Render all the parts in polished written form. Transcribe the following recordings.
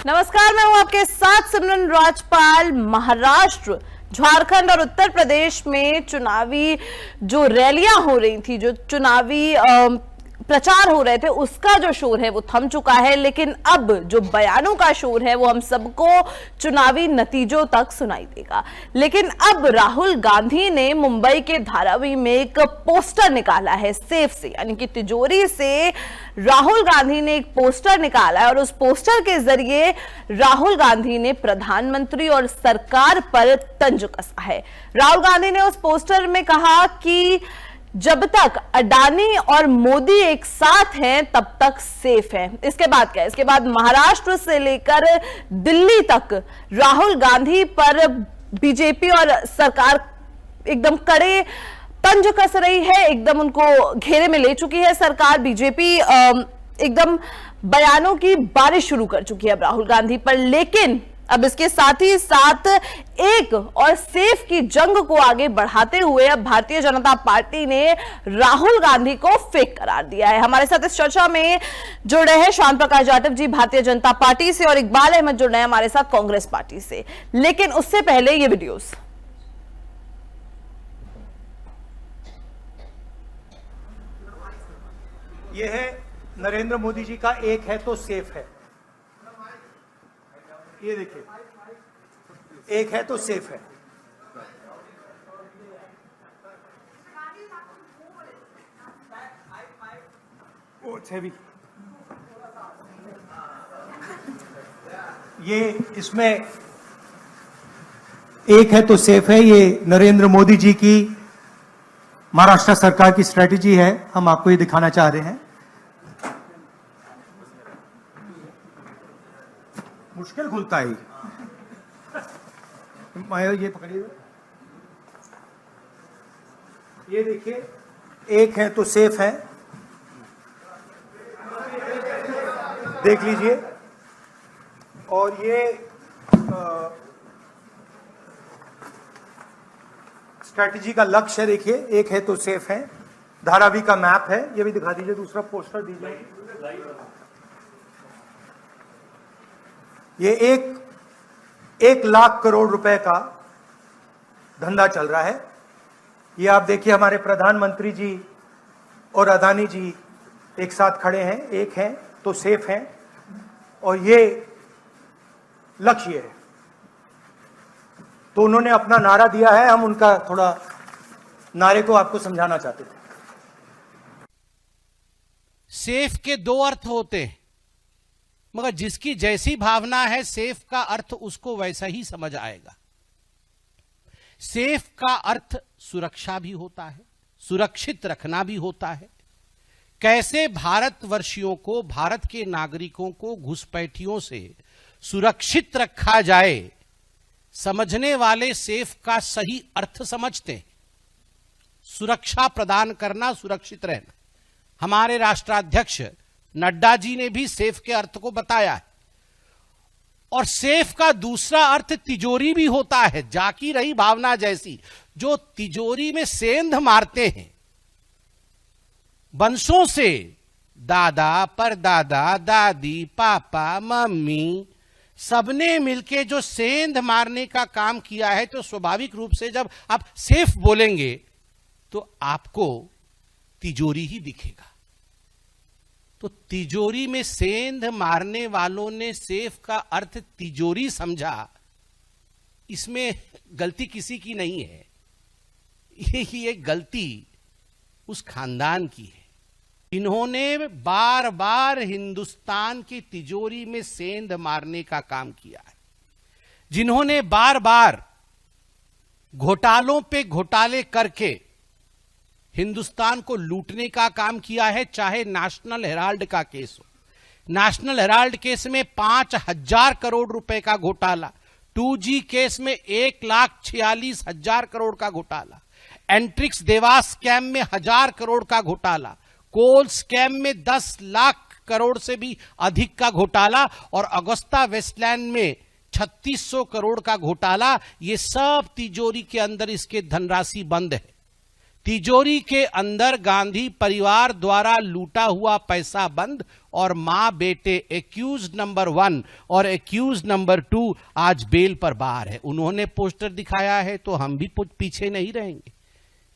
नमस्कार, मैं हूं आपके साथ सिमरन राजपाल। महाराष्ट्र, झारखंड और उत्तर प्रदेश में चुनावी जो रैलियां हो रही थी, जो चुनावी प्रचार हो रहे थे, उसका जो शोर है वो थम चुका है। लेकिन अब जो बयानों का शोर है वो हम सबको चुनावी नतीजों तक सुनाई देगा। लेकिन अब राहुल गांधी ने मुंबई के धारावी में एक पोस्टर निकाला है, सेफ से, यानी कि तिजोरी से राहुल गांधी ने एक पोस्टर निकाला है और उस पोस्टर के जरिए राहुल गांधी ने प्रधानमंत्री और सरकार पर तंज कसा है। राहुल गांधी ने उस पोस्टर में कहा कि जब तक अडानी और मोदी एक साथ हैं तब तक सेफ है। इसके बाद क्या है? इसके बाद महाराष्ट्र से लेकर दिल्ली तक राहुल गांधी पर बीजेपी और सरकार एकदम कड़े तंज कस रही है, एकदम उनको घेरे में ले चुकी है सरकार। बीजेपी एकदम बयानों की बारिश शुरू कर चुकी है अब राहुल गांधी पर। लेकिन अब इसके साथ ही साथ एक और सेफ की जंग को आगे बढ़ाते हुए अब भारतीय जनता पार्टी ने राहुल गांधी को फेक करार दिया है। हमारे साथ इस चर्चा में जुड़ रहे हैं श्याम प्रकाश जाटव जी भारतीय जनता पार्टी से और इकबाल अहमद जुड़ रहे हैं हमारे साथ कांग्रेस पार्टी से। लेकिन उससे पहले ये वीडियोस। ये है नरेंद्र मोदी जी का एक है तो सेफ है। ये देखिए, एक है तो सेफ है। ओ हैवी। ये इसमें एक है तो सेफ है, ये नरेंद्र मोदी जी की महाराष्ट्र सरकार की स्ट्रेटेजी है। हम आपको ये दिखाना चाह रहे हैं। मुश्किल खुलता है ये पकड़िए। ये देखिए, एक है तो सेफ है, देख लीजिए। और ये स्ट्रैटेजी का लक्ष्य है, देखिए, एक है तो सेफ है। धारावी का मैप है, ये भी दिखा दीजिए। दूसरा पोस्टर दीजिए। ये एक लाख करोड़ रुपए का धंधा चल रहा है। ये आप देखिए, हमारे प्रधानमंत्री जी और अदानी जी एक साथ खड़े हैं, एक हैं तो सेफ हैं, और ये लक्ष्य है। तो उन्होंने अपना नारा दिया है, हम उनका थोड़ा नारे को आपको समझाना चाहते थे। सेफ के दो अर्थ होते हैं, मगर जिसकी जैसी भावना है सेफ का अर्थ उसको वैसा ही समझ आएगा। सेफ का अर्थ सुरक्षा भी होता है, सुरक्षित रखना भी होता है। कैसे भारतवर्षियों को, भारत के नागरिकों को घुसपैठियों से सुरक्षित रखा जाए, समझने वाले सेफ का सही अर्थ समझते हैं। सुरक्षा प्रदान करना, सुरक्षित रहना। हमारे राष्ट्राध्यक्ष नड्डा जी ने भी सेफ के अर्थ को बताया है। और सेफ का दूसरा अर्थ तिजोरी भी होता है, जाकी रही भावना जैसी। जो तिजोरी में सेंध मारते हैं वंशों से, दादा परदादा, दादी, पापा, मम्मी, सबने मिलके जो सेंध मारने का काम किया है, तो स्वाभाविक रूप से जब आप सेफ बोलेंगे तो आपको तिजोरी ही दिखेगा। तो तिजोरी में सेंध मारने वालों ने सेफ का अर्थ तिजोरी समझा। इसमें गलती किसी की नहीं है, ये गलती उस खानदान की है इन्होंने बार बार हिंदुस्तान की तिजोरी में सेंध मारने का काम किया है, जिन्होंने बार बार घोटालों पे घोटाले करके हिंदुस्तान को लूटने का काम किया है। चाहे नेशनल हेराल्ड का केस हो, नेशनल हेराल्ड केस में 5,000 करोड़ रुपए का घोटाला, 2G केस में 1,46,000 करोड़ का घोटाला, एंट्रिक्स देवास स्कैम में 1,000 करोड़ का घोटाला, कोल स्कैम में 10 लाख करोड़ से भी अधिक का घोटाला, और अगुस्ता वेस्टलैंड में 3600 करोड़ का घोटाला। ये सब तिजोरी के अंदर इसके धनराशि बंद है। तिजोरी के अंदर गांधी परिवार द्वारा लूटा हुआ पैसा बंद और मां बेटे एक्यूज नंबर 1 और एक्यूज नंबर 2 आज बेल पर बाहर है। उन्होंने पोस्टर दिखाया है तो हम भी पीछे नहीं रहेंगे।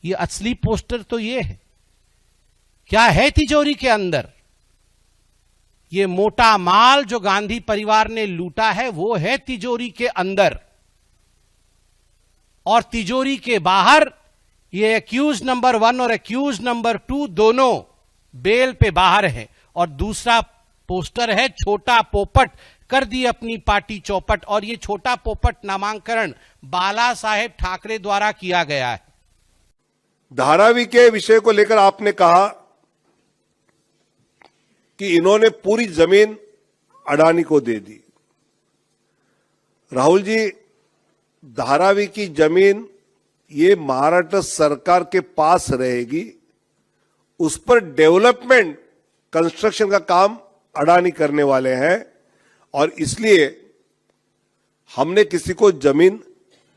ये असली पोस्टर तो ये है। क्या है तिजोरी के अंदर? ये मोटा माल जो गांधी परिवार ने लूटा है वो है तिजोरी के अंदर, और तिजोरी के बाहर ये एक्यूज नंबर 1 और एक्यूज नंबर 2 दोनों बेल पे बाहर है। और दूसरा पोस्टर है छोटा पोपट कर दी अपनी पार्टी चौपट, और ये छोटा पोपट नामांकन बाला साहेब ठाकरे द्वारा किया गया है। धारावी के विषय को लेकर आपने कहा कि इन्होंने पूरी जमीन अडानी को दे दी। राहुल जी, धारावी की जमीन ये महाराष्ट्र सरकार के पास रहेगी, उस पर डेवलपमेंट कंस्ट्रक्शन का काम अडानी करने वाले हैं, और इसलिए हमने किसी को जमीन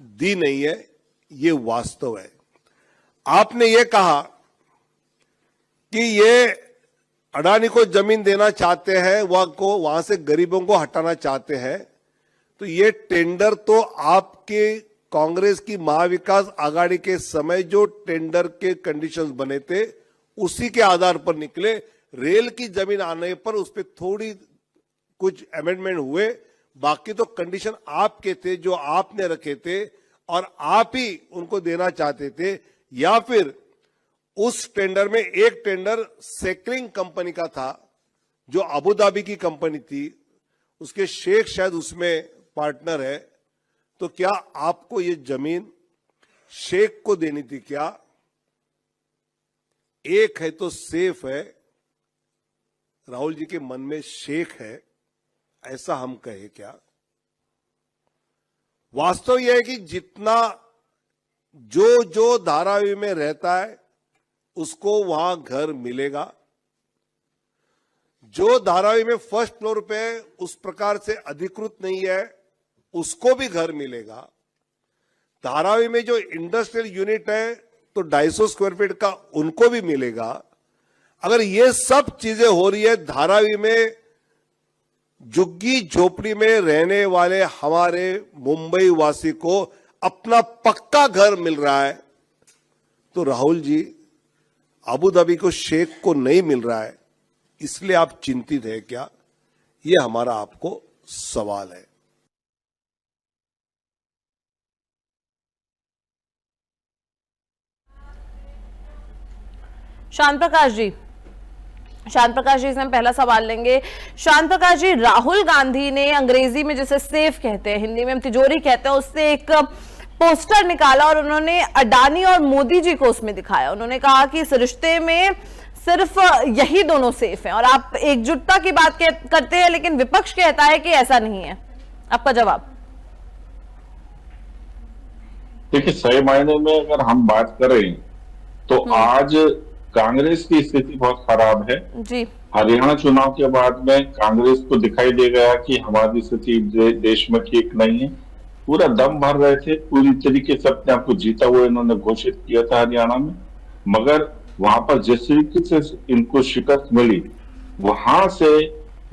दी नहीं है, ये वास्तव है। आपने ये कहा कि ये अडानी को जमीन देना चाहते हैं, वहां से गरीबों को हटाना चाहते हैं, तो ये टेंडर तो आपके कांग्रेस की महाविकास आघाड़ी के समय जो टेंडर के कंडीशंस बने थे उसी के आधार पर निकले। रेल की जमीन आने पर उस पर थोड़ी कुछ अमेंडमेंट हुए, बाकी तो कंडीशन आपके थे जो आपने रखे थे और आप ही उनको देना चाहते थे। या फिर उस टेंडर में एक टेंडर सेक्रिंग कंपनी का था जो अबू धाबी की कंपनी थी, उसके शेख शायद उसमें पार्टनर है, तो क्या आपको ये जमीन शेख को देनी थी क्या? एक है तो सेफ है, राहुल जी के मन में शेख है, ऐसा हम कहे क्या? वास्तव यह है कि जितना जो धारावी में रहता है उसको वहां घर मिलेगा। जो धारावी में फर्स्ट फ्लोर पे उस प्रकार से अधिकृत नहीं है उसको भी घर मिलेगा। धारावी में जो इंडस्ट्रियल यूनिट है तो 250 स्क्वायर फीट का उनको भी मिलेगा। अगर ये सब चीजें हो रही है, धारावी में झुग्गी झोपड़ी में रहने वाले हमारे मुंबई वासी को अपना पक्का घर मिल रहा है, तो राहुल जी अबू धाबी को शेख को नहीं मिल रहा है, इसलिए आप चिंतित हैं क्या? ये हमारा आपको सवाल है। शांत प्रकाश जी से हम पहला सवाल लेंगे। शांत प्रकाश जी, राहुल गांधी ने अंग्रेजी में जिसे सेफ कहते हैं, हिंदी में हम तिजोरी कहते हैं, उससे एक पोस्टर निकाला और उन्होंने अडानी और मोदी जी को उसमें दिखाया। उन्होंने कहा कि इस रिश्ते में सिर्फ यही दोनों सेफ हैं, और आप एकजुटता की बात करते हैं लेकिन विपक्ष कहता है कि ऐसा नहीं है। आपका जवाब? देखिए, सही मायने में अगर हम बात करें तो आज कांग्रेस की स्थिति बहुत खराब है जी। हरियाणा चुनाव के बाद में कांग्रेस को दिखाई दे गया कि हमारी स्थिति देश में ठीक नहीं है। पूरा दम भर रहे थे, पूरी तरीके से अपने आप को जीता हुआ इन्होंने घोषित किया था हरियाणा में, मगर वहां पर जिस तरीके से इनको शिकस्त मिली वहां से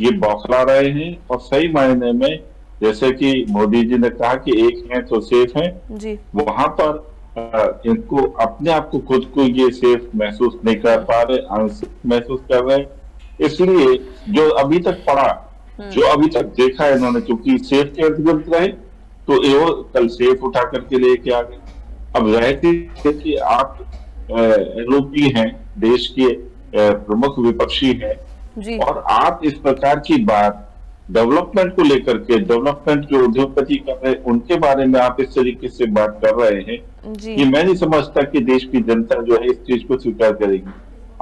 ये बौखला रहे हैं। और सही मायने में जैसे कि मोदी जी ने कहा कि एक है तो सेफ है जी, वहां पर इनको अपने आप को खुद को ये सेफ महसूस नहीं कर पा रहे, अनसेफ महसूस कर रहे। इसलिए जो अभी तक पढ़ा, जो अभी तक देखा है इन्होंने, क्योंकि सेफ के अंतर्गत रहे तो ये कल सेफ उठा करके लेके आ गए। अब रहती है कि आप एलओपी हैं, देश के प्रमुख विपक्षी हैं, और आप इस प्रकार की बात डेवलपमेंट को लेकर के, डेवलपमेंट जो उद्योगपति कर रहे हैं उनके बारे में आप इस तरीके से बात कर रहे हैं कि मैं नहीं समझता कि देश की जनता जो है इस चीज को स्वीकार करेगी।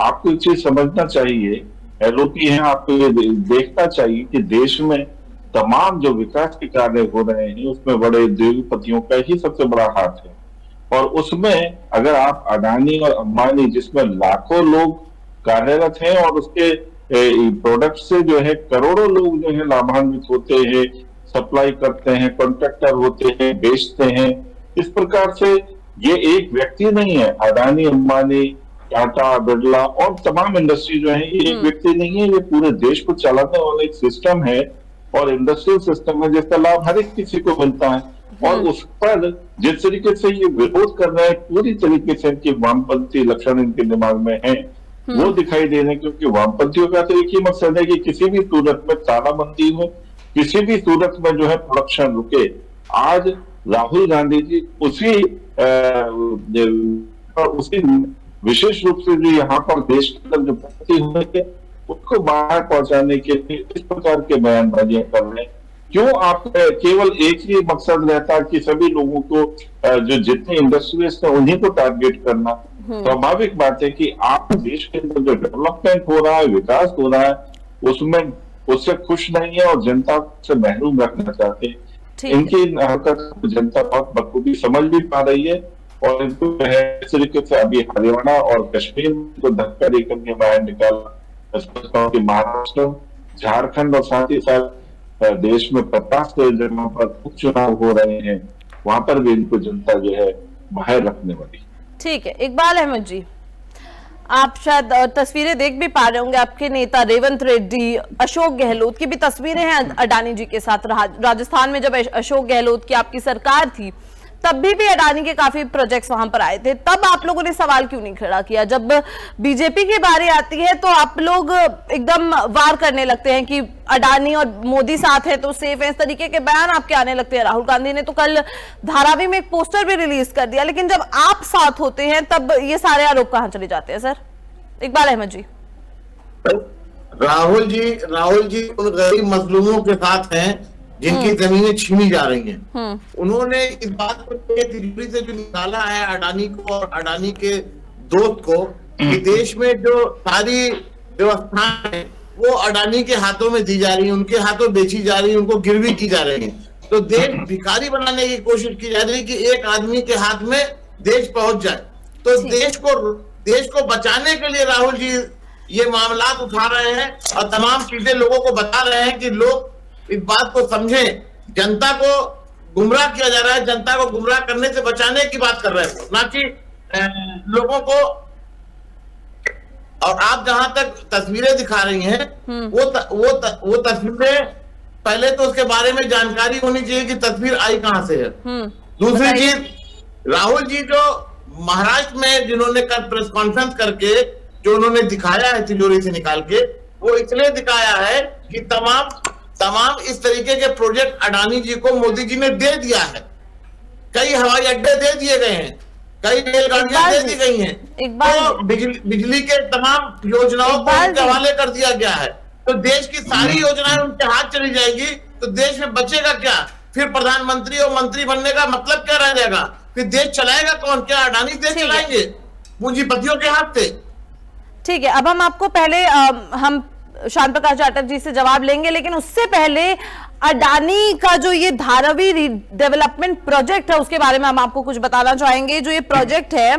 आपको एक चीज समझना चाहिए, एलओपी है, आपको ये देखना चाहिए कि देश में तमाम जो विकास के कार्य हो रहे हैं उसमें बड़े उद्योगपतियों का ही सबसे बड़ा हाथ है। और उसमें अगर आप अडानी और अंबानी, जिसमें लाखों लोग कार्यरत हैं और उसके प्रोडक्ट से जो है करोड़ों लोग जो है लाभान्वित होते हैं, सप्लाई करते हैं, कॉन्ट्रैक्टर होते हैं, बेचते हैं, इस प्रकार से ये एक व्यक्ति नहीं है। अडानी, अंबानी, टाटा, बिरला और तमाम इंडस्ट्री जो है, ये एक व्यक्ति नहीं है, ये पूरे देश को चलाने वाला एक सिस्टम है और इंडस्ट्रियल सिस्टम है जिसका लाभ हर एक किसी को मिलता है। और उस पर जिस तरीके से ये विरोध कर रहे हैं, पूरी तरीके से इनके वामपंथी लक्षण इनके दिमाग में है, वो दिखाई दे रहे हैं। क्योंकि वामपंथियों का तो एक ही मकसद है कि किसी भी सूरत में तालाबंदी हो, किसी भी सूरत में जो है प्रोडक्शन रुके। आज राहुल गांधी जी उसी विशेष रूप से जो यहाँ पर देश के अंदर जो प्रगति हुई है उसको बाहर पहुंचाने के लिए इस प्रकार के बयानबाजियां कर रहे हैं। क्यों आप केवल एक ही मकसद रहता है कि सभी लोगों को जो जितने इंडस्ट्रियलिस्ट है उन्हीं को टारगेट करना? स्वाभाविक बात है कि आप देश के अंदर जो डेवलपमेंट हो रहा है, विकास हो रहा है, उसमें उससे खुश नहीं है और जनता से महरूम रखना चाहते हैं। इनकी हरकत जनता बहुत बखूबी समझ भी पा रही है और इनको जो है इस तरीके से अभी हरियाणा और कश्मीर को धक्का देकर के बाहर निकाला। महाराष्ट्र, झारखंड और साथ ही साथ देश में 50 जगहों पर उपचुनाव हो रहे हैं, वहां पर भी इनको जनता जो है बाहर रखने वाली। ठीक है, इकबाल अहमद जी, आप शायद तस्वीरें देख भी पा रहे होंगे, आपके नेता रेवंत रेड्डी, अशोक गहलोत की भी तस्वीरें हैं अडानी जी के साथ। राजस्थान में जब अशोक गहलोत की आपकी सरकार थी तब भी अडानी के काफी प्रोजेक्ट्स वहां पर आए थे, तब आप लोगों ने सवाल क्यों नहीं खड़ा किया? जब बीजेपी की बारी आती है तो आप लोग एकदम वार करने लगते हैं कि अडानी और मोदी साथ है तो सेफ है, इस तरीके के बयान आपके आने लगते हैं। राहुल गांधी ने तो कल धारावी में एक पोस्टर भी रिलीज कर दिया, लेकिन जब आप साथ होते हैं तब ये सारे आरोप कहां चले जाते हैं? सर इकबाल अहमद जी। राहुल जी उन गरीब मजलूमों के साथ हैं जिनकी जमीनें छीनी जा रही हैं। उन्होंने इस बात को तिजोरी से जो निकाला है अडानी को और अडानी के दोस्त को कि देश में जो सारी व्यवस्थाएं है वो अडानी के हाथों में दी जा रही है, उनके हाथों बेची जा रही है, उनको गिरवी की जा रही है। तो देश भिखारी बनाने की कोशिश की जा रही है कि एक आदमी के हाथ में देश पहुंच जाए। तो देश को बचाने के लिए राहुल जी ये मामला उठा रहे हैं और तमाम चीजें लोगों को बता रहे हैं कि लोग इस बात को समझें। जनता को गुमराह किया जा रहा है, जनता को गुमराह करने से बचाने की बात कर रहे हैं, ना कि लोगों को। और आप जहां तक तस्वीरें दिखा रही हैं वो तस्वीरें पहले तो उसके बारे में जानकारी होनी चाहिए कि तस्वीर आई कहां से है। दूसरी चीज, राहुल जी जो महाराष्ट्र में जिन्होंने कल प्रेस कॉन्फ्रेंस करके जो उन्होंने दिखाया है तिजोरी से निकाल के, वो इसलिए दिखाया है कि तमाम इस तरीके के प्रोजेक्ट अडानी जी को मोदी जी ने दे दिया है। कई हवाई अड्डे दे दिए गए हैं, कई रेलगाड़ियां दे दी गई हैं, तो बिजली के तमाम योजनाओं को उनके हवाले कर दिया गया है। तो देश की सारी योजनाएं उनके हाथ चली जाएगी तो देश में बचेगा क्या? फिर प्रधानमंत्री और मंत्री बनने का मतलब क्या रह जाएगा? फिर देश चलाएगा कौन? क्या अडानी देश चलाएंगे पूंजीपतियों के हाथ से? ठीक है, अब हम आपको पहले हम श्याम प्रकाश जाटव जी से जवाब लेंगे, लेकिन उससे पहले अडानी का जो ये धारावी डेवलपमेंट प्रोजेक्ट है उसके बारे में हम आपको कुछ बताना चाहेंगे। जो ये प्रोजेक्ट है,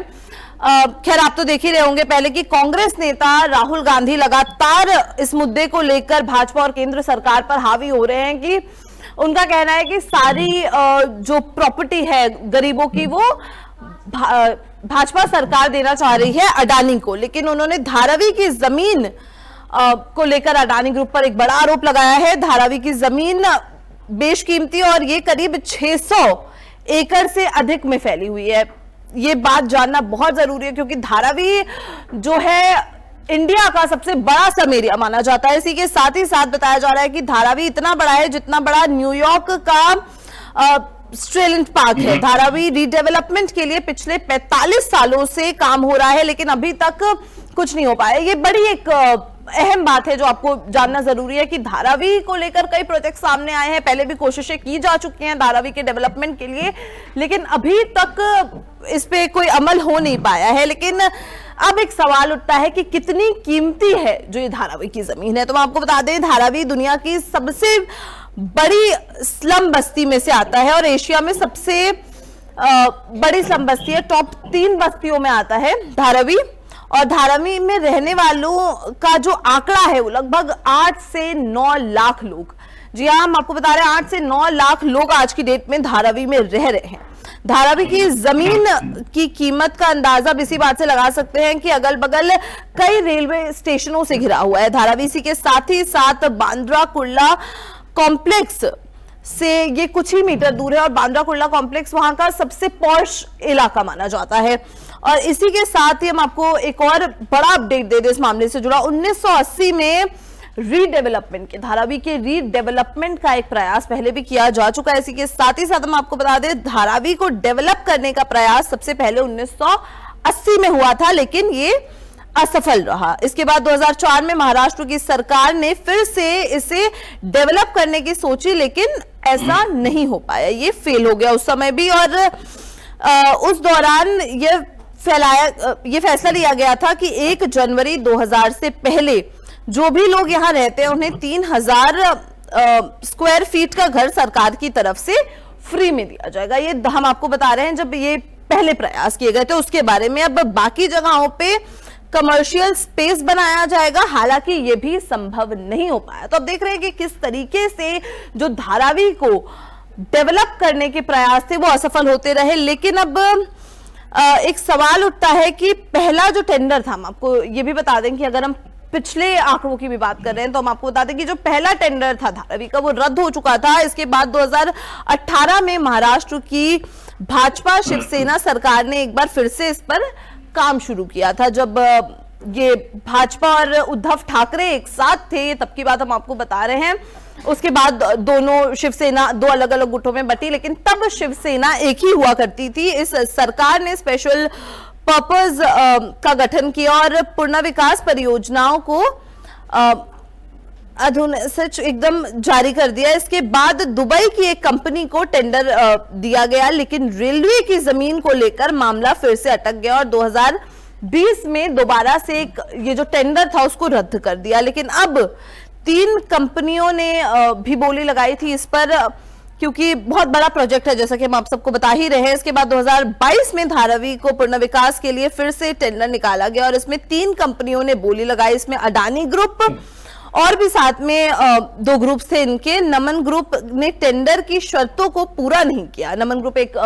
खैर आप तो देख ही रहे होंगे पहले कि कांग्रेस नेता राहुल गांधी लगातार इस मुद्दे को लेकर भाजपा और केंद्र सरकार पर हावी हो रहे हैं कि उनका कहना है कि सारी जो प्रॉपर्टी है गरीबों की वो भाजपा सरकार देना चाह रही है अडानी को। लेकिन उन्होंने धारावी की जमीन को लेकर अडानी ग्रुप पर एक बड़ा आरोप लगाया है। धारावी की जमीन बेशकीमती और ये करीब 600 एकड़ से अधिक में फैली हुई है। ये बात जानना बहुत जरूरी है क्योंकि धारावी जो है इंडिया का सबसे बड़ा सम एरिया माना जाता है। इसी के साथ ही साथ बताया जा रहा है कि धारावी इतना बड़ा है जितना बड़ा न्यूयॉर्क का स्ट्रेलेंट पार्क है। धारावी रीडेवलपमेंट के लिए पिछले 45 सालों से काम हो रहा है, लेकिन अभी तक कुछ नहीं हो पाया। ये बड़ी एक अहम बात है जो आपको जानना जरूरी है कि धारावी को लेकर कई प्रोजेक्ट सामने आए हैं, पहले भी कोशिशें की जा चुकी हैं धारावी के डेवलपमेंट के लिए, लेकिन अभी तक इस पे कोई अमल हो नहीं पाया है। लेकिन अब एक सवाल उठता है कि कितनी कीमती है जो ये धारावी की जमीन है। तो मैं आपको बता दें, धारावी दुनिया की सबसे बड़ी स्लम बस्ती में से आता है और एशिया में सबसे बड़ी स्लम बस्ती है, टॉप 3 बस्तियों में आता है धारावी। और धारावी में रहने वालों का जो आंकड़ा है वो लगभग 8 से 9 लाख लोग। जी हाँ, हम आपको बता रहे हैं 8 से 9 लाख लोग आज की डेट में धारावी में रह रहे हैं। धारावी की जमीन की कीमत का अंदाजा अब इसी बात से लगा सकते हैं कि अगल बगल कई रेलवे स्टेशनों से घिरा हुआ है धारावी। इसी के साथ ही साथ बांद्रा कुर्ला कॉम्प्लेक्स से ये कुछ ही मीटर दूर है और बांद्रा कुर्ला कॉम्प्लेक्स वहां का सबसे पॉश इलाका माना जाता है। और इसी के साथ ही हम आपको एक और बड़ा अपडेट दे दें इस मामले से जुड़ा। 1980 में रीडेवलपमेंट के धारावी के रीडेवलपमेंट का एक प्रयास पहले भी किया जा चुका है। इसी के साथ ही साथ हम आपको बता दें धारावी को डेवलप करने का प्रयास सबसे पहले 1980 में हुआ था, लेकिन ये असफल रहा। इसके बाद 2004 में महाराष्ट्र की सरकार ने फिर से इसे डेवलप करने की सोची, लेकिन ऐसा नहीं हो पाया, ये फेल हो गया उस समय भी। और उस दौरान ये फैसला लिया गया था कि 1 जनवरी 2000 से पहले जो भी लोग यहाँ रहते हैं उन्हें 3000 स्क्वायर फीट का घर सरकार की तरफ से फ्री में दिया जाएगा। ये हम आपको बता रहे हैं जब ये पहले प्रयास किए गए थे उसके बारे में। अब बाकी जगहों पे कमर्शियल स्पेस बनाया जाएगा, हालांकि ये भी संभव नहीं हो पाया। तो अब देख रहे हैं कि किस तरीके से जो धारावी को डेवलप करने के प्रयास थे वो असफल होते रहे। लेकिन अब एक सवाल उठता है कि पहला जो टेंडर था, हम आपको ये भी बता दें कि अगर हम पिछले आंकड़ों की भी बात कर रहे हैं तो हम आपको बता दें कि जो पहला टेंडर था धारावी का वो रद्द हो चुका था। इसके बाद 2018 में महाराष्ट्र की भाजपा शिवसेना सरकार ने एक बार फिर से इस पर काम शुरू किया था। जब ये भाजपा और उद्धव ठाकरे एक साथ थे तब की बात हम आपको बता रहे हैं। उसके बाद दोनों शिवसेना दो अलग अलग गुटों में बटी, लेकिन तब शिवसेना एक ही हुआ करती थी। इस सरकार ने स्पेशल पर्पस का गठन किया और पूर्ण विकास परियोजनाओं को अधुनिक एकदम जारी कर दिया। इसके बाद दुबई की एक कंपनी को टेंडर दिया गया, लेकिन रेलवे की जमीन को लेकर मामला फिर से अटक गया और 2020 में दोबारा से ये जो टेंडर था उसको रद्द कर दिया। लेकिन अब 3 कंपनियों ने भी बोली लगाई थी इस पर, क्योंकि बहुत बड़ा प्रोजेक्ट है जैसा कि हम आप सबको बता ही रहे हैं। इसके बाद 2022 में धारावी को पूर्ण विकास के लिए फिर से टेंडर निकाला गया और इसमें 3 कंपनियों ने बोली लगाई। इसमें अडानी ग्रुप और भी साथ में 2 ग्रुप थे इनके। नमन ग्रुप ने टेंडर की शर्तों को पूरा नहीं किया। नमन ग्रुप एक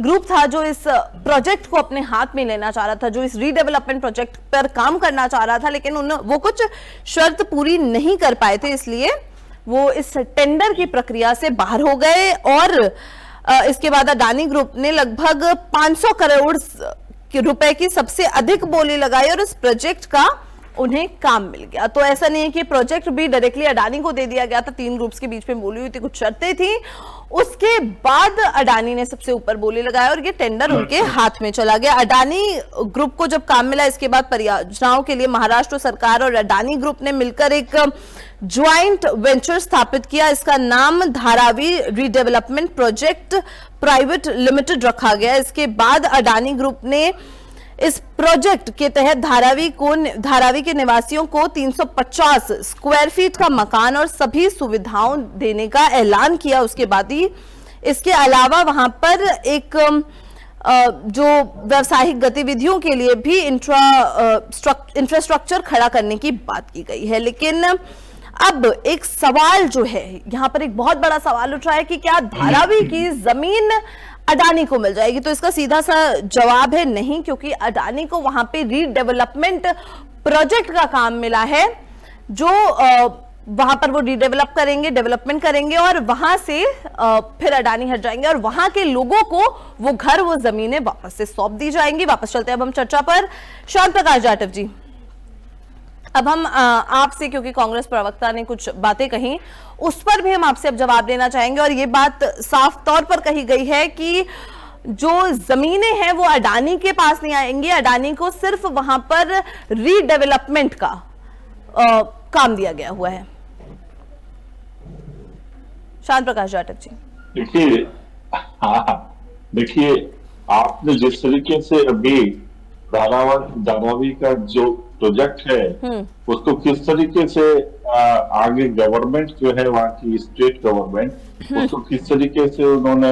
ग्रुप था जो इस प्रोजेक्ट को अपने हाथ में लेना चाह रहा था, जो इस रीडेवलपमेंट प्रोजेक्ट पर काम करना चाह रहा था, लेकिन वो कुछ शर्त पूरी नहीं कर पाए थे, इसलिए वो इस टेंडर की प्रक्रिया से बाहर हो गए। और इसके बाद अडानी ग्रुप ने लगभग 500 करोड़ रुपए की सबसे अधिक बोली लगाई और इस प्रोजेक्ट का उन्हें काम मिल गया। तो ऐसा नहीं है कि प्रोजेक्ट भी डायरेक्टली अडानी को दे दिया गया था, 3 ग्रुप्स के बीच में बोली हुई थी, कुछ शर्तें थी। उसके बाद अडानी ने सबसे ऊपर बोली लगाया और ये टेंडर उनके हाथ में चला गया। अडानी ग्रुप को जब काम मिला, इसके बाद परियोजनाओं के लिए महाराष्ट्र सरकार और अडानी ग्रुप ने मिलकर एक ज्वाइंट वेंचर स्थापित किया। इसका नाम Dharavi redevelopment project private limited रखा गया। इसके बाद अडानी ग्रुप ने इस प्रोजेक्ट के तहत धारावी के निवासियों को 350 स्क्वायर फीट का मकान और सभी सुविधाओं देने का ऐलान किया। उसके बाद ही इसके अलावा वहां पर एक जो व्यावसायिक गतिविधियों के लिए भी इंफ्रास्ट्रक्चर खड़ा करने की बात की गई है। लेकिन अब एक सवाल जो है यहाँ पर, एक बहुत बड़ा सवाल उठ रहा है कि क्या धारावी की जमीन अडानी को मिल जाएगी? तो इसका सीधा सा जवाब है नहीं, क्योंकि अडानी को वहां पे रीडेवलपमेंट प्रोजेक्ट का काम मिला है, जो वहां पर वो रीडेवलप करेंगे, डेवलपमेंट करेंगे और वहां से फिर अडानी हट जाएंगे और वहां के लोगों को वो घर, वो जमीनें वापस से सौंप दी जाएंगी। वापस चलते हैं अब हम चर्चा पर। श्याम प्रकाश जाटव जी, अब हम आपसे, क्योंकि कांग्रेस प्रवक्ता ने कुछ बातें कही, उस पर भी हम आपसे अब जवाब देना चाहेंगे। और ये बात साफ तौर पर कही गई है कि जो जमीनें हैं वो अडानी के पास नहीं आएंगी, अडानी को सिर्फ वहां पर रीडेवलपमेंट का काम दिया गया हुआ है। शांत प्रकाश जाटव जी, देखिए आपने जिस तरीके से अभी धारावी का जो प्रोजेक्ट है उसको किस तरीके से आगे गवर्नमेंट जो है, वहाँ की स्टेट गवर्नमेंट, उसको किस तरीके से उन्होंने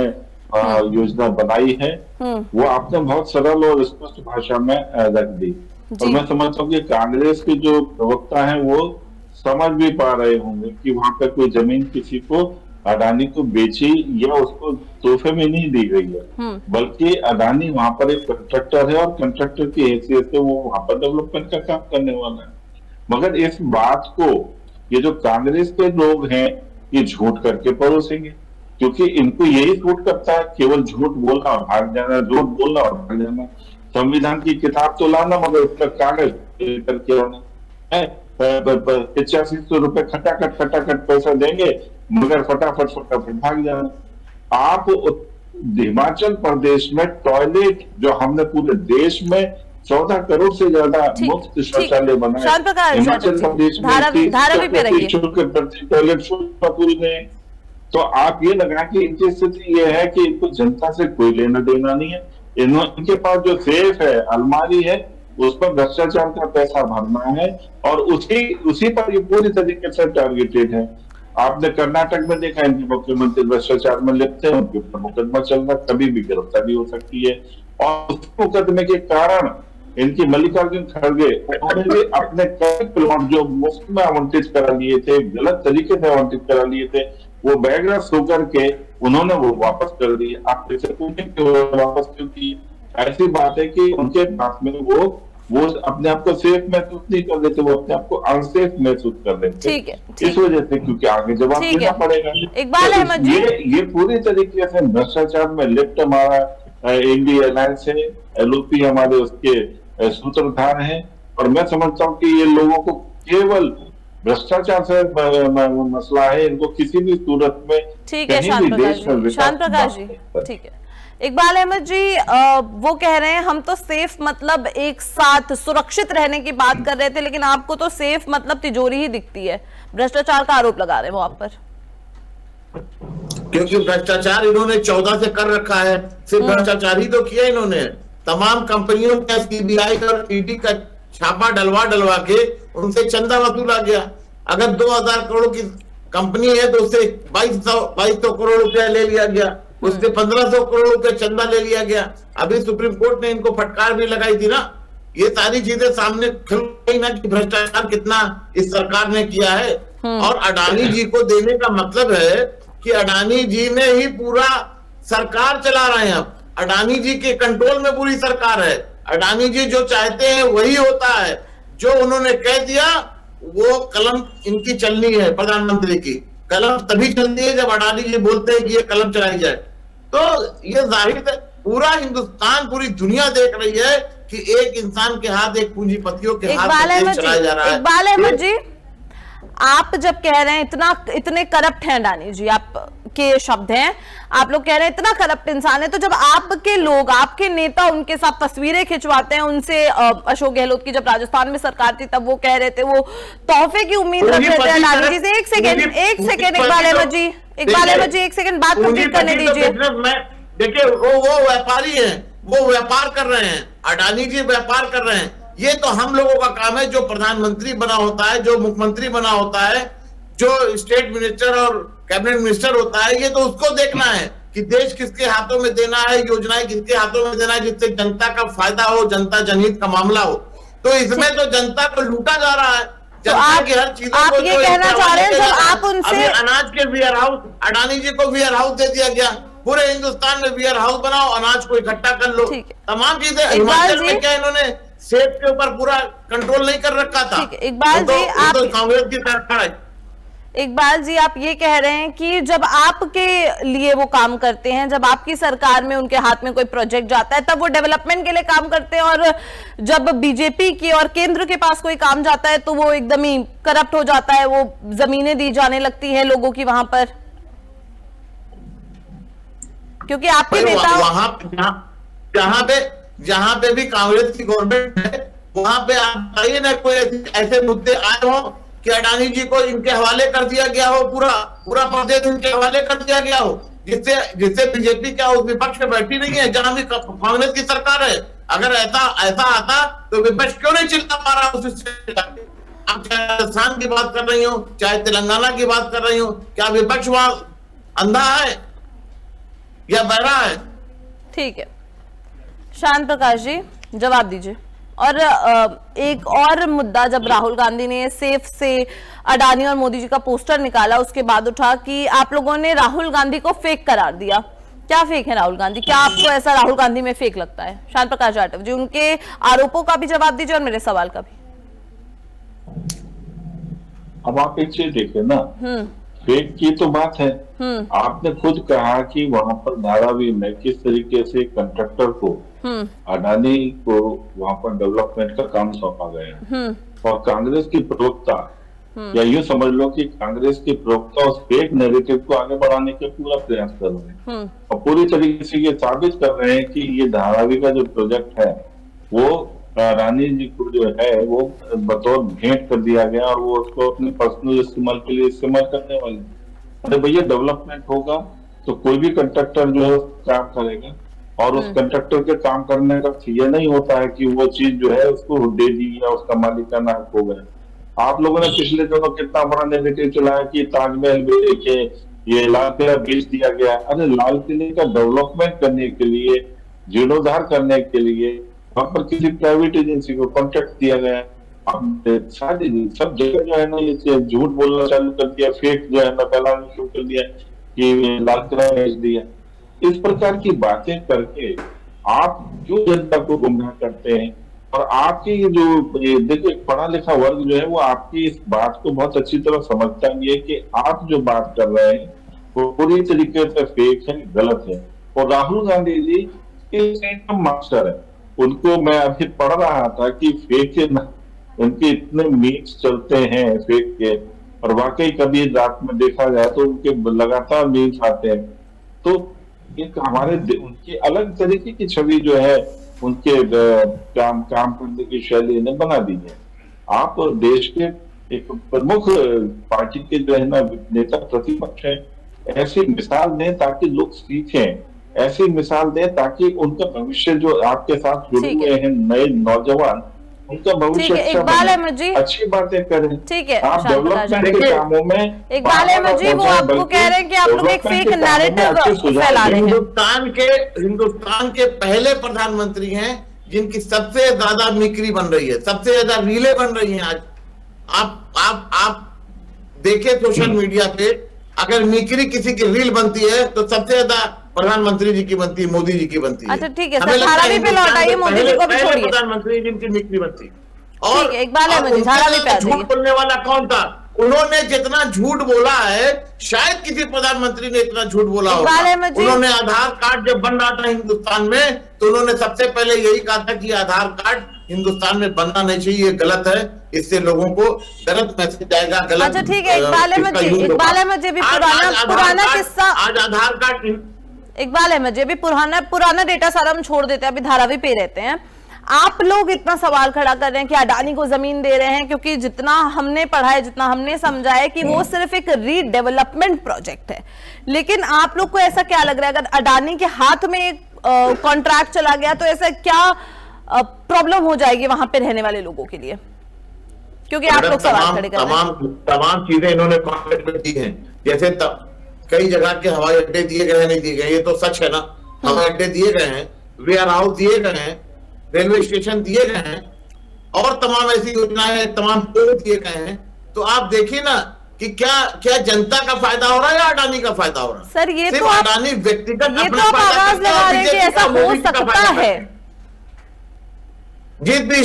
योजना बनाई है, वो आपने बहुत सरल और स्पष्ट भाषा में रख दी। और मैं समझता हूँ कि कांग्रेस के जो प्रवक्ता हैं वो समझ भी पा रहे होंगे कि वहां पर कोई जमीन किसी को अडानी को बेची या उसको तोहफे में नहीं दी गई है, बल्कि अडानी वहां पर एक कंट्रैक्टर है और कंट्रैक्टर की हैसियत से वो वहां पर डेवलपमेंट का काम करने वाला है। मगर इस बात को ये जो कांग्रेस के लोग हैं ये झूठ करके परोसेंगे, क्योंकि इनको यही सूट करता है, केवल झूठ बोलना और भाग जाना, झूठ बोलना और भाग जाना। संविधान की किताब तो लाना मगर उसका कागज करके आना है। 8500 रुपए खटाखट पैसा देंगे मगर फटाफट भाग जाना। आप हिमाचल प्रदेश में टॉयलेट जो हमने पूरे देश में 14 करोड़ से ज्यादा मुफ्त शौचालय बनाए, हिमाचल प्रदेश में टॉयलेट शुल्क पूरी नहीं। तो आप ये लगाएं कि इनकी स्थिति ये है कि इनको जनता से कोई लेना देना नहीं है। इनके पास जो सेफ है, अलमारी है, उस पर भ्रष्टाचार का पैसा भरना है और उसी पर ये पूरी तरीके से टारगेटेड है। आपने कर्नाटक में देखा, इनके मुख्यमंत्री भ्रष्टाचार में लिप्त है, उनके ऊपर मुकदमा चल रहा, कभी भी गिरफ्तारी हो सकती है। और उस मुकदमे के कारण इनकी मल्लिकार्जुन खड़गे उन्होंने भी अपने कई प्लॉट जो मुफ्त में आवंटित करा लिए थे, गलत तरीके से आवंटित करा लिए थे, वो बैगरस होकर के उन्होंने वो वापस कर दिए। आप जैसे पूछें कि वापस क्यों की? ऐसी बात है कि उनके पास में वो अपने आप को सेफ महसूस नहीं कर लेते, वो अपने आप को अनसेफ महसूस कर लेते। ठीक है, इस वजह से, क्योंकि आगे जवाब देना पड़ेगा। इकबाल अहमद जी, ये पूरी तरीके से भ्रष्टाचार में लिप्त हमारा इंडिया अलायंस है, एलओपी हमारे उसके सूत्रधार हैं। और मैं समझता हूँ कि ये लोगों को केवल भ्रष्टाचार से मसला है, इनको किसी भी सूरत में ठीक है शांत प्रकाश जी, ठीक है। इकबाल अहमद जी वो कह रहे हैं हम तो सेफ मतलब एक साथ सुरक्षित रहने की बात कर रहे थे, लेकिन आपको तो सेफ मतलब तिजोरी ही दिखती है। भ्रष्टाचार का आरोप लगा रहे हैं वो आप पर, क्योंकि भ्रष्टाचार इन्होंने 14 से कर रखा है। सिर्फ भ्रष्टाचार ही तो किया इन्होंने, तमाम कंपनियों का सीबीआई और ईडी का छापा डलवा के उनसे चंदा वसूला गया। अगर 2000 करोड़ की कंपनी है तो उससे 2200 करोड़ रुपया ले लिया गया, उससे 1500 करोड़ रुपया चंदा ले लिया गया। अभी सुप्रीम कोर्ट ने इनको फटकार भी लगाई थी ना। ये सारी चीजें सामने खुल गई ना कि भ्रष्टाचार कितना इस सरकार ने किया है। और अडानी जी को देने का मतलब है कि अडानी जी ने ही पूरा सरकार चला रहे हैं। अब अडानी जी के कंट्रोल में पूरी सरकार है। अडानी जी जो चाहते हैं वही होता है। जो उन्होंने कह दिया वो कलम इनकी चलनी है, प्रधानमंत्री की कलम तभी चलती है जब अडानी जी बोलते हैं कि ये कलम चलाई जाए। तो ये जाहिर है पूरा हिंदुस्तान, पूरी दुनिया देख रही है कि एक इंसान के हाथ, एक पूंजीपतियों के हाथ में चलाया जा रहा है। इकबाल अहमद जी, आप जब कह रहे हैं इतने करप्ट हैं अडानी जी, आप के शब्द हैं, आप लोग कह रहे हैं इतना करप्ट इंसान है, तो जब आपके लोग, आपके नेता उनके साथ तस्वीरें खिंचवाते हैं उनसे, अशोक गहलोत की जब राजस्थान में सरकार थी तब वो कह रहे थे वो तोहफे की उम्मीद रख रहे थे अडानी जी से। एक सेकेंड इकबाल अहमद जी, एक सेकेंड बात कंप्लीट करने दीजिए। देखिए वो व्यापारी है, वो व्यापार कर रहे हैं, अडानी जी व्यापार कर रहे हैं। ये तो हम लोगों का काम है, जो प्रधानमंत्री बना होता है, जो मुख्यमंत्री बना होता है, जो स्टेट मिनिस्टर और कैबिनेट मिनिस्टर होता है, ये तो उसको देखना है कि देश किसके हाथों में देना है, योजनाएं किसके हाथों में देना है, जिससे जनता का फायदा हो, जनता जनहित का मामला हो। तो इसमें तो जनता को लूटा जा रहा है। जनता की हर चीज आप ये कहना चाह रहे हैं जब आप उनसे अनाज के वेयर हाउस, अडानी जी को वेयर हाउस दे दिया गया, पूरे हिंदुस्तान में वेयर हाउस बनाओ, अनाज को इकट्ठा कर लो, तमाम चीजें। हिमाचल में क्या इन्होंने सेब के ऊपर पूरा कंट्रोल नहीं कर रखा था। इकबाल जी, आप कांग्रेस की सरकार है। इकबाल जी, आप ये कह रहे हैं कि जब आपके लिए वो काम करते हैं, जब आपकी सरकार में उनके हाथ में कोई प्रोजेक्ट जाता है तब वो डेवलपमेंट के लिए काम करते हैं, और जब बीजेपी की और केंद्र के पास कोई काम जाता है तो वो एकदम ही करप्ट हो जाता है, वो जमीनें दी जाने लगती हैं लोगों की वहां पर, क्योंकि आपके नेता जहां पे भी कांग्रेस की गवर्नमेंट है वहां पे आप बताइए ना कोई ऐसे मुद्दे आए हो कि अडानी जी को इनके हवाले कर दिया गया हो, पूरा प्रदेश इनके हवाले कर दिया गया हो, जिससे बीजेपी क्या उस विपक्ष में बैठी नहीं है जहां भी कांग्रेस की सरकार है। अगर ऐसा आता तो विपक्ष क्यों नहीं चिल्ला पा रहा उस स्टेट पे? आप चाहे राजस्थान की बात कर रही हो, चाहे तेलंगाना की बात कर रही हो, क्या विपक्ष वहां अंधा है या बहरा है? ठीक है, शांत प्रकाश जी जवाब दीजिए। और एक और मुद्दा, जब राहुल गांधी ने सेफ से अडानी और मोदी जी का पोस्टर निकाला, उसके बाद उठा कि आप लोगों ने राहुल गांधी को फेक करार दिया। क्या फेक है राहुल गांधी? क्या आपको ऐसा राहुल गांधी में फेक लगता है? श्याम प्रकाश जाटव जी, उनके आरोपों का भी जवाब दीजिए और मेरे सवाल का भी। अब आप एक चीज देखिए ना, फेक की तो बात है, आपने खुद कहा कि वहां पर धारावी में किस तरीके से कंट्रैक्टर को, अडानी को वहां पर डेवलपमेंट का काम सौंपा गया है, और कांग्रेस की प्रवक्ता, या यूं समझ लो कि कांग्रेस की प्रवक्ता उस फेक नैरेटिव को आगे बढ़ाने के पूरा प्रयास कर रहे हैं, और पूरी तरीके से ये साबित कर रहे हैं कि ये धारावी का जो प्रोजेक्ट है वो रानी जी को जो है वो बतौर भेंट कर दिया गया, और वो उसको अपने पर्सनल इस्तेमाल के लिए इस्तेमाल करने वाले। अरे भैया, डेवलपमेंट होगा तो कोई भी कंट्रैक्टर जो है काम करेगा, और उस कंट्रैक्टर के काम करने का ये नहीं होता है कि वो चीज जो है उसको दे दी या उसका मालिकाना हक हो गया। आप लोगों ने पिछले दिनों कितना बड़ा नेगेटिव चलाया कि ताजमहल भी देखे, ये लाल किला बेच दिया गया। अरे लाल किले का डेवलपमेंट करने के लिए, जीर्णोद्धार करने के लिए वहां पर किसी प्राइवेट एजेंसी को कॉन्ट्रैक्ट दिया गया। अब सारी सब जगह जो है ना ये झूठ बोलना चालू कर दिया, फेक जो है ना फैलाना शुरू कर दिया कि लाल किला बेच दिया। इस प्रकार की बातें करके आप क्यों जनता को गुमराह करते हैं? और आपकी ये जो देखिए पढ़ा लिखा वर्ग जो है वो आपकी इस बात को बहुत अच्छी तरह समझता भी है कि आप जो बात कर रहे हैं वो पूरी तरीके से फेक है, गलत है। और राहुल गांधी जी एकदम मास्टर है, उनको मैं अभी पढ़ रहा था कि फेक के उनके इतने मीम्स चलते हैं फेक के, और वाकई कभी रात में देखा जाए तो उनके लगातार मीम्स आते हैं। तो एक हमारे उनकी अलग तरीके की छवि जो है उनके काम करने की शैली ने बना दी है। आप देश के एक प्रमुख पार्टी के जो है ना नेता प्रतिपक्ष है, ऐसी मिसाल दें ताकि लोग सीखें, ऐसी मिसाल दें ताकि उनका भविष्य जो आपके साथ जुड़े हुए हैं नए नौजवान, उनका भविष्य अच्छा बने, अच्छी बातें करें। ठीक है, आप डेवलपमेंट के कामों में इकबाल अहमद जी, वो आपको कह रहे हैं कि आप लोग एक फेक नैरेटिव फैला रहे हैं। हिंदुस्तान के पहले प्रधानमंत्री हैं जिनकी सबसे ज्यादा मिक्री बन रही है, सबसे ज्यादा रीलें बन रही हैं। आज आप देखें सोशल मीडिया पे, अगर मिक्री किसी की रील बनती है तो सबसे ज्यादा प्रधानमंत्री जी की बनती है, मोदी जी की बनती है। अच्छा ठीक है सर, धारावी पे लौट आइए, मोदी जी को भी छोड़िए। प्रधानमंत्री जिनकी मिक्री बनती, और इकबाल अहमद जी धारावी पे आ जाइए। झूठ बोलने वाला कौन था? उन्होंने जितना झूठ बोला है शायद किसी प्रधानमंत्री ने इतना झूठ बोला होगा। उन्होंने आधार कार्ड जब बन रहा था हिंदुस्तान में तो उन्होंने सबसे पहले यही कहा था कि आधार कार्ड हिंदुस्तान में बनना नहीं चाहिए, ये गलत है, इससे लोगों को गलत मैसेज जाएगा, गलत। अच्छा ठीक है, इकबाल अहमद जी भी पुराना किस्सा, आज आधार कार्ड, इकबाल अहमद जी भी पुराना डेटा सारा हम छोड़ देते हैं, अभी धारावी पे रहते हैं। आप लोग इतना सवाल खड़ा कर रहे हैं कि अडानी को जमीन दे रहे हैं, क्योंकि जितना हमने पढ़ा है, जितना हमने समझा है कि वो सिर्फ एक रीडेवलपमेंट प्रोजेक्ट है। लेकिन आप लोग को ऐसा क्या लग रहा है, अगर अडानी के हाथ में एक कॉन्ट्रैक्ट चला गया तो ऐसा क्या प्रॉब्लम हो जाएगी वहां पे रहने वाले लोगों के लिए? क्योंकि आप लोग सवाल खड़े कर रहे हैं। तमाम चीजें इन्होंने कॉन्ट्रैक्ट में दी हैं, जैसे कई जगह के हवाई अड्डे दिए गए, नहीं दिए गए, ये तो सच है ना। हवाई अड्डे दिए गए हैं, वेयर हाउस दिए गए हैं, रेलवे स्टेशन दिए गए हैं, और तमाम ऐसी योजनाएं, तमाम पोल दिए गए हैं। तो आप देखिए ना कि क्या जनता का फायदा हो रहा है या अडानी का फायदा हो रहा है? सर ये तो अडानी व्यक्तिगत, ये तो आप आवाज लगा रहे हैं कि ऐसा हो सकता है। जिस भी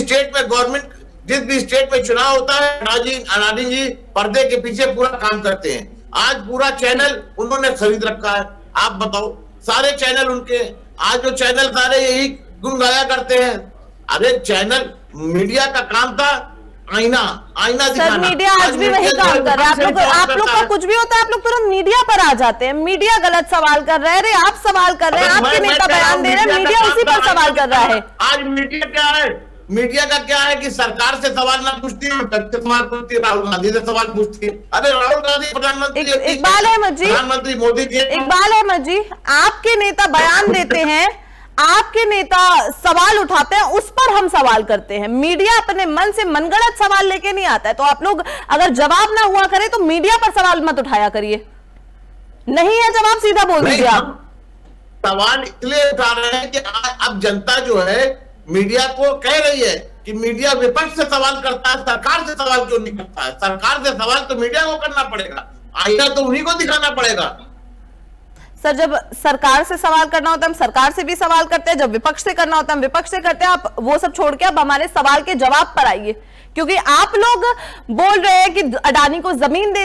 स्टेट में चुनाव होता है, अडानी जी पर्दे के पीछे पूरा काम करते हैं। आज पूरा चैनल उन्होंने खरीद रखा है। आप बताओ, सारे चैनल उनके, आज जो चैनल सारे यही गुनगाया करते हैं। अरे चैनल, मीडिया का काम था आईना दिखाना। सर मीडिया आज भी वही काम कर रहा है। आप लोग का कुछ भी होता है आप लोग तुरंत मीडिया पर आ जाते हैं। मीडिया गलत सवाल कर रहे हैं, अरे आप सवाल कर रहे हैं, आपके नेता बयान दे रहे हैं, मीडिया उसी पर सवाल कर रहा है। आज मीडिया क्या है? मीडिया का क्या है कि सरकार से सवाल ना पूछती है, सवाल पूछती है, राहुल गांधी से सवाल पूछती है। अरे राहुल गांधी प्रधानमंत्री, इकबाल अहमद जी, प्रधानमंत्री मोदी जी, इकबाल अहमद जी, आपके नेता बयान देते हैं, आपके नेता सवाल उठाते हैं, उस पर हम सवाल करते हैं। मीडिया अपने मन से मनगढ़ंत सवाल लेके नहीं आता है। तो आप लोग अगर जवाब ना हुआ करे तो मीडिया पर सवाल मत उठाया करिए। नहीं है जवाब, सीधा बोल दीजिए। आप सवाल इसलिए उठा रहे हैं कि अब जनता जो है मीडिया को कह रही है कि मीडिया विपक्ष से सवाल करता है, सरकार से सवाल क्यों नहीं करता है? सरकार से सवाल तो मीडिया को करना पड़ेगा, आईना तो उन्हीं को दिखाना पड़ेगा। सर, जब सरकार से सवाल करना होता है हम सरकार से भी सवाल करते हैं, जब विपक्ष से करना होता है हम विपक्ष से करते हैं। आप वो सब छोड़ के अब हमारे सवाल के जवाब पर आइए, क्योंकि आप लोग बोल रहे हैं कि अडानी को जमीन दे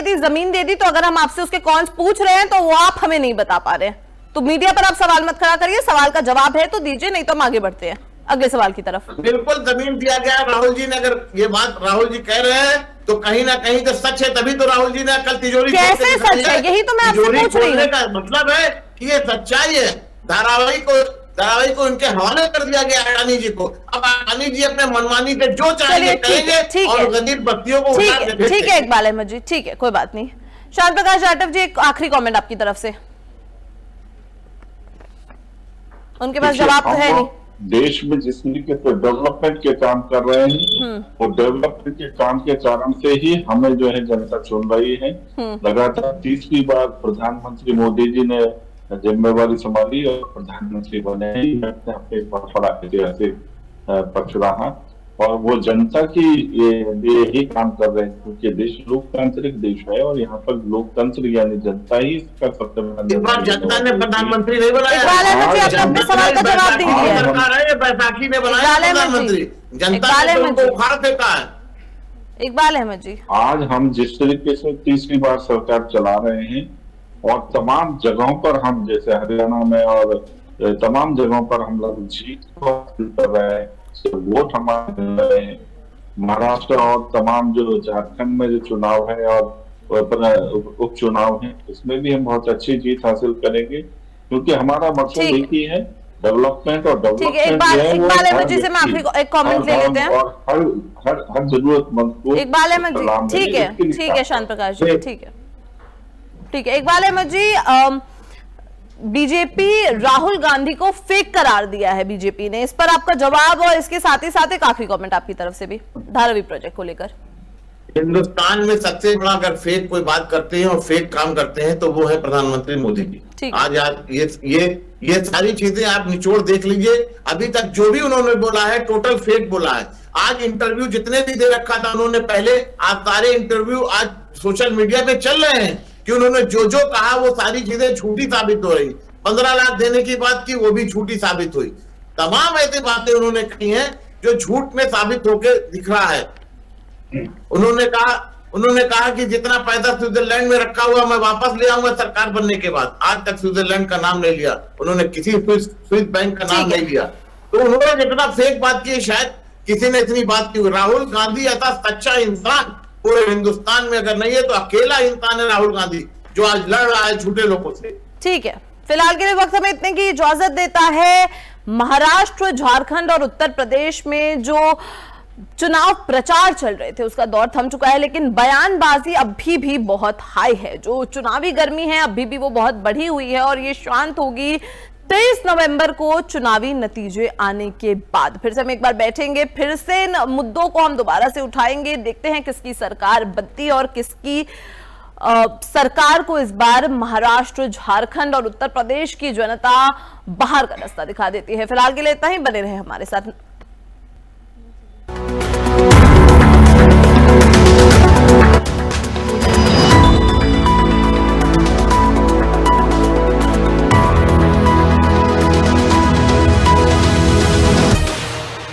दी, तो अगर हम आपसे उसके कॉन्स पूछ रहे हैं तो वो आप हमें नहीं बता पा रहे हैं। तो मीडिया पर आप सवाल मत खड़ा करिए, सवाल का जवाब है तो दीजिए, नहीं तो हम आगे बढ़ते हैं अगले सवाल की तरफ। बिल्कुल जमीन दिया गया। राहुल जी ने, अगर ये बात राहुल जी कह रहे हैं तो कहीं ना कहीं तो सच है, तभी तो राहुल जी ने कल तिजोरी कैसे सच है, यही तो मैं आपसे पूछ रही हूँ। का मतलब है कि ये सच्चाई है। धारावाहिक को इनके हवाले कर दिया गया अडानी जी को। अब अडानी जी अपने मनमानी से जो चाहेंगे करेंगे और गरीब बस्तियों को ठीक है इकबाल अहमद जी, ठीक है, कोई बात नहीं। श्याम प्रकाश जाटव जी, एक आखिरी कमेंट आपकी तरफ से। उनके पास जवाब तो है नहीं। देश में जिस तरीके से डेवलपमेंट के काम कर रहे हैं, और डेवलपमेंट के काम के कारण से ही हमें जो है जनता चुन रही है। लगातार 30वीं बार प्रधानमंत्री मोदी जी ने जिम्मेवारी संभाली और प्रधानमंत्री बने, एक बड़ा ऐतिहासिक पक्ष रहा, और वो जनता की लिए ही काम कर रहे हैं, क्योंकि देश लोकतांत्रिक देश है और यहाँ पर लोकतंत्र यानी जनता ही इसका सबसे बड़ा। जनता ने प्रधानमंत्री नहीं बनाया, सवाल का जवाब दीजिए। सरकार है ये बैसाखी ने बनाया प्रधानमंत्री, जनता ने उनको उखाड़ फेंका है। इकबाल अहमद जी, आज हम जिस तरीके से 30वीं बार सरकार चला रहे हैं और तमाम जगहों पर हम, जैसे हरियाणा में और तमाम जगहों पर हम लोग जीत कर रहे हैं, वोट हमारे मिल रहे हैं। महाराष्ट्र और तमाम जो झारखंड में जो चुनाव है और उपचुनाव है, इसमें भी हम बहुत अच्छी जीत हासिल करेंगे, क्योंकि हमारा मकसद एक ही है, डेवलपमेंट। और डेवलपमेंट इकबाल अहमद जी से मैं आखिरी एक कमेंट ले लेते हैं, और हर जरूरतमंद को। इकबाल अहमद जी, ठीक है शांत प्रकाश जी, ठीक है। इकबाल अहमद जी, बीजेपी राहुल गांधी को फेक करार दिया है बीजेपी ने, इस पर आपका जवाब और इसके साथ ही साथ एक आखिरी कमेंट आपकी तरफ से भी धारावी प्रोजेक्ट को लेकर। हिंदुस्तान में सबसे बड़ा अगर फेक कोई बात करते हैं और फेक काम करते हैं तो वो है प्रधानमंत्री मोदी जी। आज ये सारी चीजें आप निचोड़ देख लीजिए, अभी तक जो भी उन्होंने बोला है टोटल फेक बोला है। आज इंटरव्यू जितने भी दे रखा था उन्होंने पहले, आज सारे इंटरव्यू आज सोशल मीडिया पे चल रहे हैं कि उन्होंने जो जो कहा वो सारी चीजें झूठी साबित हो रही। 15 लाख देने की बात की, वो भी झूठी साबित हुई। तमाम ऐसी बातें उन्होंने कही हैं जो झूठ में साबित होकर दिख रहा है। उन्होंने कहा कि जितना पैसा स्विट्जरलैंड में रखा हुआ मैं वापस ले आऊंगा सरकार बनने के बाद। आज तक स्विट्जरलैंड का नाम नहीं लिया उन्होंने, किसी स्विस बैंक का नाम नहीं लिया। तो उन्होंने जितना फेक बात की, शायद किसी ने इतनी बात की। राहुल गांधी ऐसा सच्चा इंसान पूरे हिंदुस्तान में अगर नहीं है तो अकेला इंसान है राहुल गांधी, जो आज लड़ रहा है झूठे लोगों से। ठीक है, फिलहाल के लिए वक्त हमें इतने की इजाजत देता है। महाराष्ट्र, झारखंड और उत्तर प्रदेश में जो चुनाव प्रचार चल रहे थे उसका दौर थम चुका है, लेकिन बयानबाजी अभी भी बहुत हाई है। जो चुनावी गर्मी है अभी भी वो बहुत बढ़ी हुई है और ये शांत होगी 23 नवंबर को चुनावी नतीजे आने के बाद। फिर से हम एक बार बैठेंगे, फिर से इन मुद्दों को हम दोबारा से उठाएंगे, देखते हैं किसकी सरकार बनती है और किसकी सरकार को इस बार महाराष्ट्र, झारखंड और उत्तर प्रदेश की जनता बाहर का रास्ता दिखा देती है। फिलहाल के लिए इतना ही, बने रहे हमारे साथ।